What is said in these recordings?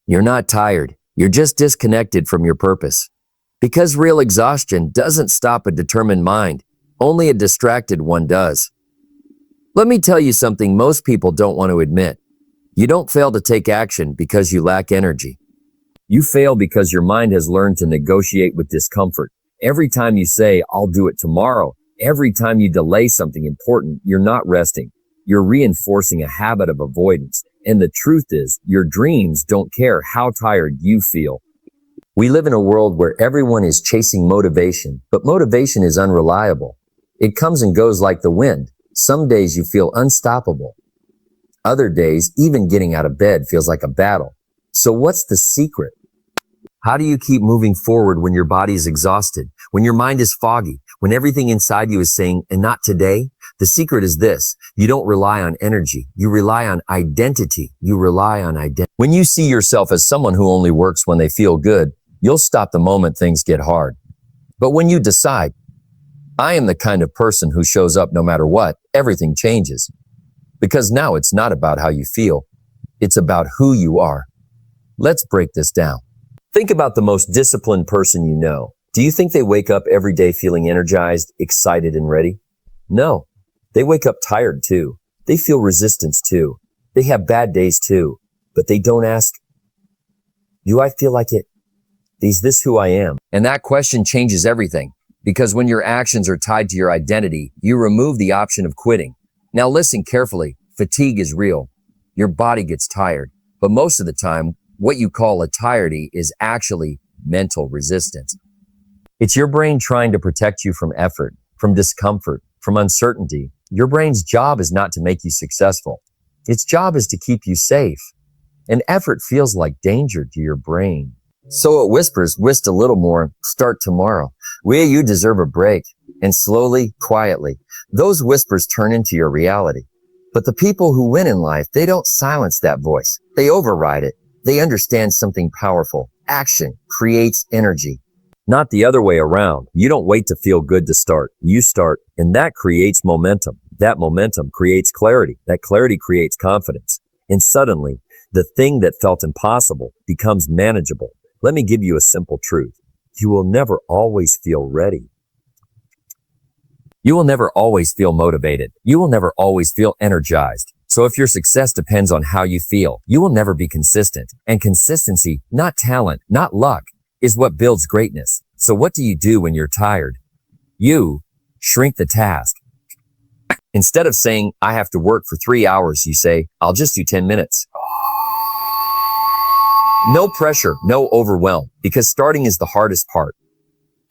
You're not tired. You're just disconnected from your purpose. Because real exhaustion doesn't stop a determined mind. Only a distracted one does. Let me tell you something most people don't want to admit. You don't fail to take action because you lack energy. You fail because your mind has learned to negotiate with discomfort. Every time you say, "I'll do it tomorrow," every time you delay something important, you're not resting. You're reinforcing a habit of avoidance. And the truth is, your dreams don't care how tired you feel. We live in a world where everyone is chasing motivation, but motivation is unreliable. It comes and goes like the wind. Some days you feel unstoppable. Other days, even getting out of bed feels like a battle. So what's the secret? How do you keep moving forward when your body is exhausted, when your mind is foggy, when everything inside you is saying, "and not today"? The secret is this. You don't rely on energy. You rely on identity. When you see yourself as someone who only works when they feel good, you'll stop the moment things get hard. But when you decide, "I am the kind of person who shows up no matter what," everything changes. Because now it's not about how you feel. It's about who you are. Let's break this down. Think about the most disciplined person you know. Do you think they wake up every day feeling energized, excited, and ready? No. They wake up tired too. They feel resistance too. They have bad days too. But they don't ask, "Do I feel like it? Is this who I am?" And that question changes everything. Because when your actions are tied to your identity, you remove the option of quitting. Now listen carefully. Fatigue is real. Your body gets tired. But most of the time, what you call a tiredly is actually mental resistance. It's your brain trying to protect you from effort, from discomfort, from uncertainty. Your brain's job is not to make you successful. Its job is to keep you safe. And effort feels like danger to your brain. So it whispers, "Whist a little more, start tomorrow. Will you deserve a break?" And slowly, quietly, those whispers turn into your reality. But the people who win in life, they don't silence that voice. They override it. They understand something powerful. Action creates energy. Not the other way around. You don't wait to feel good to start. You start, and that creates momentum. That momentum creates clarity. That clarity creates confidence. And suddenly, the thing that felt impossible becomes manageable. Let me give you a simple truth. You will never always feel ready. You will never always feel motivated. You will never always feel energized. So if your success depends on how you feel, you will never be consistent. And consistency, not talent, not luck, is what builds greatness. So what do you do when you're tired? You shrink the task. Instead of saying, "I have to work for 3 hours," you say, "I'll just do 10 minutes. No pressure, no overwhelm, because starting is the hardest part.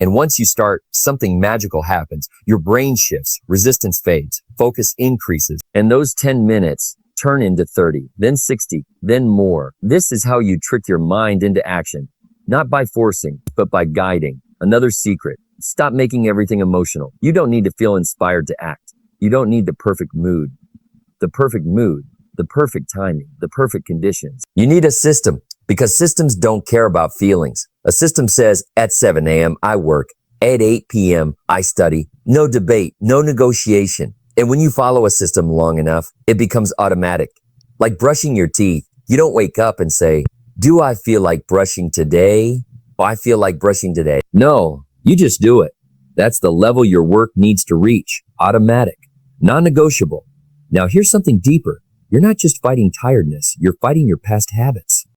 And once you start, something magical happens. Your brain shifts, resistance fades, focus increases, and those 10 minutes turn into 30, then 60, then more. This is how you trick your mind into action, not by forcing, but by guiding. Another secret, stop making everything emotional. You don't need to feel inspired to act. You don't need the perfect mood, the perfect timing, the perfect conditions. You need a system. Because systems don't care about feelings. A system says, at 7 a.m. I work, at 8 p.m. I study. No debate, no negotiation. And when you follow a system long enough, it becomes automatic. Like brushing your teeth. You don't wake up and say, "Do I feel like brushing today? I feel like brushing today." No, you just do it. That's the level your work needs to reach. Automatic, non-negotiable. Now here's something deeper. You're not just fighting tiredness, you're fighting your past habits.